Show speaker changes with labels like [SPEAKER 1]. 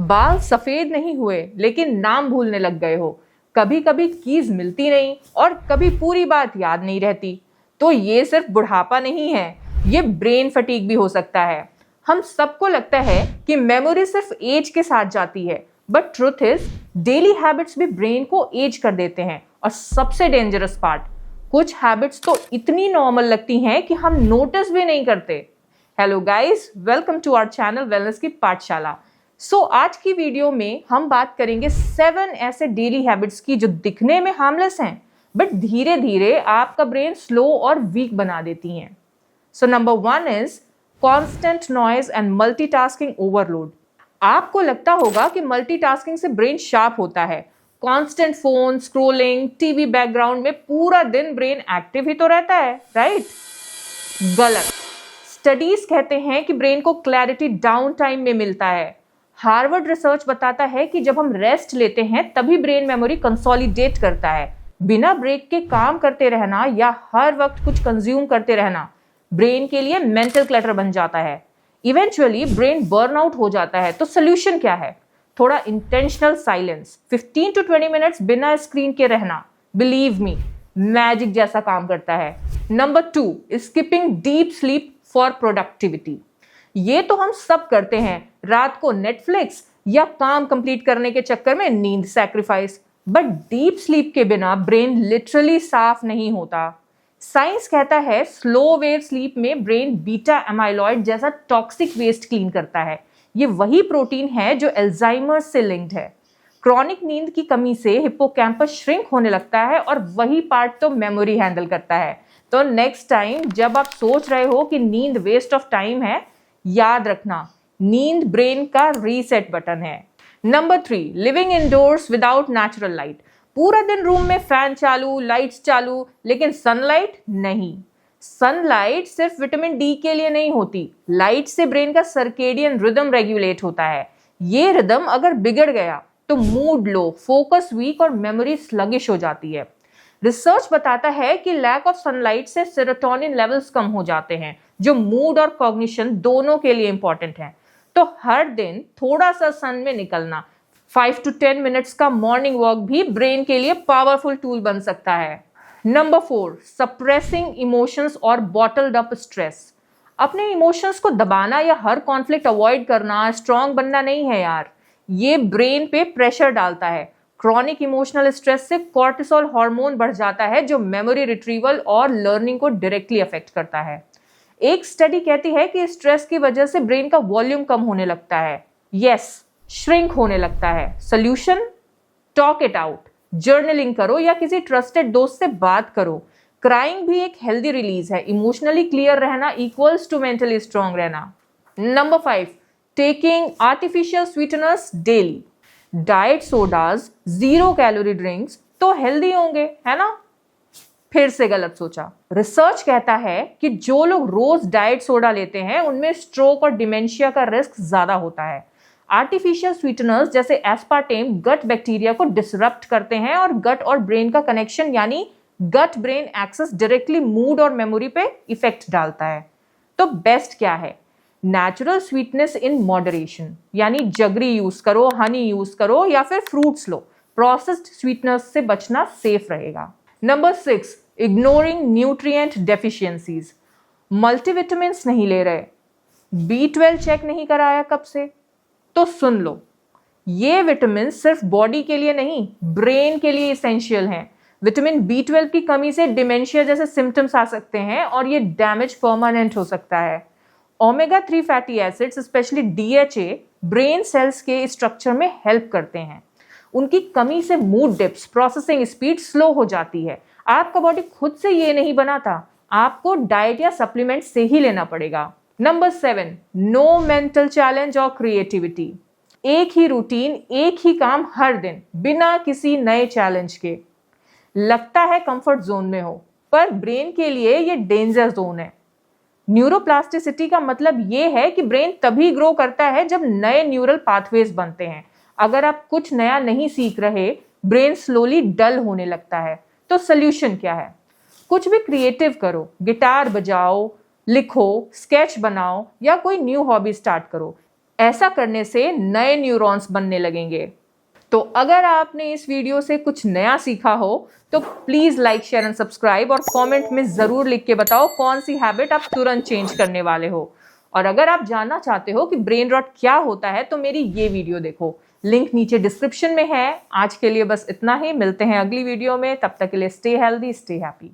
[SPEAKER 1] बाल सफेद नहीं हुए लेकिन नाम भूलने लग गए हो, कभी कभी कीज मिलती नहीं और कभी पूरी बात याद नहीं रहती, तो ये सिर्फ बुढ़ापा नहीं है, ये ब्रेन फटीग भी हो सकता है। हम सबको लगता है कि मेमोरी सिर्फ एज के साथ जाती है, but truth is daily habits भी ब्रेन को एज कर देते हैं। और सबसे डेंजरस पार्ट, कुछ हैबिट्स तो इतनी नॉर्मल लगती हैं कि हम नोटिस भी नहीं करते। Hello guys, welcome to our channel wellness की पाठशाला। आज की वीडियो में हम बात करेंगे 7 ऐसे डेली हैबिट्स की जो दिखने में हार्मलेस हैं बट धीरे धीरे आपका ब्रेन स्लो और वीक बना देती हैं। Number 1 is constant noise and multitasking overload. आपको लगता होगा कि मल्टीटास्किंग से ब्रेन शार्प होता है। Constant phone scrolling, TV background में पूरा दिन ब्रेन एक्टिव ही तो रहता है, राइट? गलत। स्टडीज कहते हैं कि ब्रेन को क्लैरिटी डाउन टाइम में मिलता है। हार्वर्ड रिसर्च बताता है कि जब हम रेस्ट लेते हैं तभी ब्रेन मेमोरी कंसोलिडेट करता है। बिना ब्रेक के काम करते रहना या हर वक्त कुछ कंज्यूम करते रहना ब्रेन के लिए मेंटल क्लटर बन जाता है। इवेंचुअली ब्रेन बर्नआउट हो जाता है। तो सोल्यूशन क्या है? थोड़ा इंटेंशनल साइलेंस, 15 to 20 मिनट्स बिना स्क्रीन के रहना, बिलीव मी, मैजिक जैसा काम करता है। Number 2, skipping deep sleep for productivity. ये तो हम सब करते हैं, रात को नेटफ्लिक्स या काम कंप्लीट करने के चक्कर में नींद सैक्रिफाइस, बट डीप स्लीप के बिना ब्रेन लिटरली साफ नहीं होता। साइंस कहता है स्लो वेव स्लीप में ब्रेन बीटा एमाइलॉइड जैसा टॉक्सिक वेस्ट क्लीन करता है। ये वही प्रोटीन है जो अल्जाइमर्स से लिंक्ड है। क्रॉनिक नींद की कमी से हिप्पोकैम्पस श्रिंक होने लगता है और वही पार्ट तो मेमोरी हैंडल करता है। तो नेक्स्ट टाइम जब आप सोच रहे हो कि नींद वेस्ट ऑफ टाइम है, याद रखना नींद ब्रेन का रीसेट बटन है। Number 3, living indoors without natural light. पूरा दिन रूम में फैन चालू, लाइट्स चालू, लेकिन सनलाइट नहीं। सनलाइट सिर्फ विटामिन डी के लिए नहीं होती। लाइट से ब्रेन का सर्केडियन रिदम रेगुलेट होता है। ये रिदम अगर बिगड़ गया तो मूड लो, फोकस वीक और मेमोरी स्लगिश हो जाती है। रिसर्च बताता है कि लैक ऑफ सनलाइट से सेरोटोनिन लेवल्स कम हो जाते हैं, जो मूड और कॉग्निशन दोनों के लिए इंपॉर्टेंट है। तो हर दिन थोड़ा सा सन में निकलना, 5 to 10 मिनट्स का मॉर्निंग वॉक भी ब्रेन के लिए पावरफुल टूल बन सकता है। नंबर 4, सप्रेसिंग इमोशंस और बॉटल्ड अप स्ट्रेस। अपने इमोशंस को दबाना या हर कॉन्फ्लिक्ट अवॉइड करना स्ट्रांग बनना नहीं है यार, ये ब्रेन पे प्रेशर डालता है। क्रॉनिक इमोशनल स्ट्रेस से कॉर्टिसोल हार्मोन बढ़ जाता है जो मेमोरी रिट्रीवल और लर्निंग को डायरेक्टली अफेक्ट करता है। एक स्टडी कहती है कि स्ट्रेस की वजह से ब्रेन का वॉल्यूम कम होने लगता है, श्रिंक होने लगता है। Solution? Talk it out, journaling करो या किसी ट्रस्टेड दोस्त से बात करो। क्राइंग भी एक हेल्दी रिलीज है। इमोशनली क्लियर रहना इक्वल्स टू मेंटली स्ट्रांग रहना। Number 5, taking artificial sweeteners daily. Diet sodas, 0 calorie drinks तो हेल्दी होंगे, है ना? फिर से गलत सोचा। रिसर्च कहता है कि जो लोग रोज डाइट सोडा लेते हैं उनमें स्ट्रोक और डिमेंशिया का रिस्क ज्यादा होता है। आर्टिफिशियल स्वीटनर्स जैसे एस्पार्टेम गट बैक्टीरिया को डिसरप्ट करते हैं और गट और ब्रेन का कनेक्शन यानी gut brain axis directly mood और मेमोरी पे इफेक्ट डालता है। तो बेस्ट क्या है? नेचुरल स्वीटनेस इन मॉडरेशन, यानी जगरी यूज करो, हनी यूज करो या फिर फ्रूट्स लो। प्रोसेस्ड स्वीटनर्स से बचना सेफ रहेगा। Number 6, ignoring nutrient deficiencies. Multivitamins नहीं ले रहे, B12 चेक नहीं कराया कब से, तो सुन लो, ये विटामिन सिर्फ बॉडी के लिए नहीं, ब्रेन के लिए इसेंशियल हैं। विटामिन B12 की कमी से डिमेंशिया जैसे सिम्टम्स आ सकते हैं और ये डैमेज परमानेंट हो सकता है। Omega 3 fatty acids specially DHA brain cells के स्ट्रक्चर में हेल्प करते हैं। उनकी कमी से mood dips, processing speed slow हो जाती है। आपका बॉडी खुद से ये नहीं बनाता, आपको डाइट या सप्लीमेंट से ही लेना पड़ेगा। नंबर 7, नो मेंटल चैलेंज और क्रिएटिविटी। एक ही रूटीन, एक ही काम हर दिन बिना किसी नए चैलेंज के। लगता है कंफर्ट जोन में हो, पर ब्रेन के लिए ये डेंजर जोन है। न्यूरोप्लास्टिसिटी का मतलब ये है कि ब्रेन तभी ग्रो करता है जब नए न्यूरल पाथवेज बनते हैं। अगर आप कुछ नया नहीं सीख रहे, ब्रेन स्लोली डल होने लगता है। तो सोल्यूशन क्या है? कुछ भी क्रिएटिव करो, गिटार बजाओ, लिखो, स्केच बनाओ या कोई न्यू हॉबी स्टार्ट करो। ऐसा करने से नए न्यूरॉन्स बनने लगेंगे। तो अगर आपने इस वीडियो से कुछ नया सीखा हो तो please like, share and subscribe और कमेंट में जरूर लिख के बताओ कौन सी हैबिट आप तुरंत चेंज करने वाले हो। और अगर आप जानना चाहते हो कि ब्रेन रॉट क्या होता है तो मेरी ये वीडियो देखो, लिंक नीचे डिस्क्रिप्शन में है। आज के लिए बस इतना ही, मिलते हैं अगली वीडियो में, तब तक के लिए स्टे हेल्दी, स्टे हैप्पी।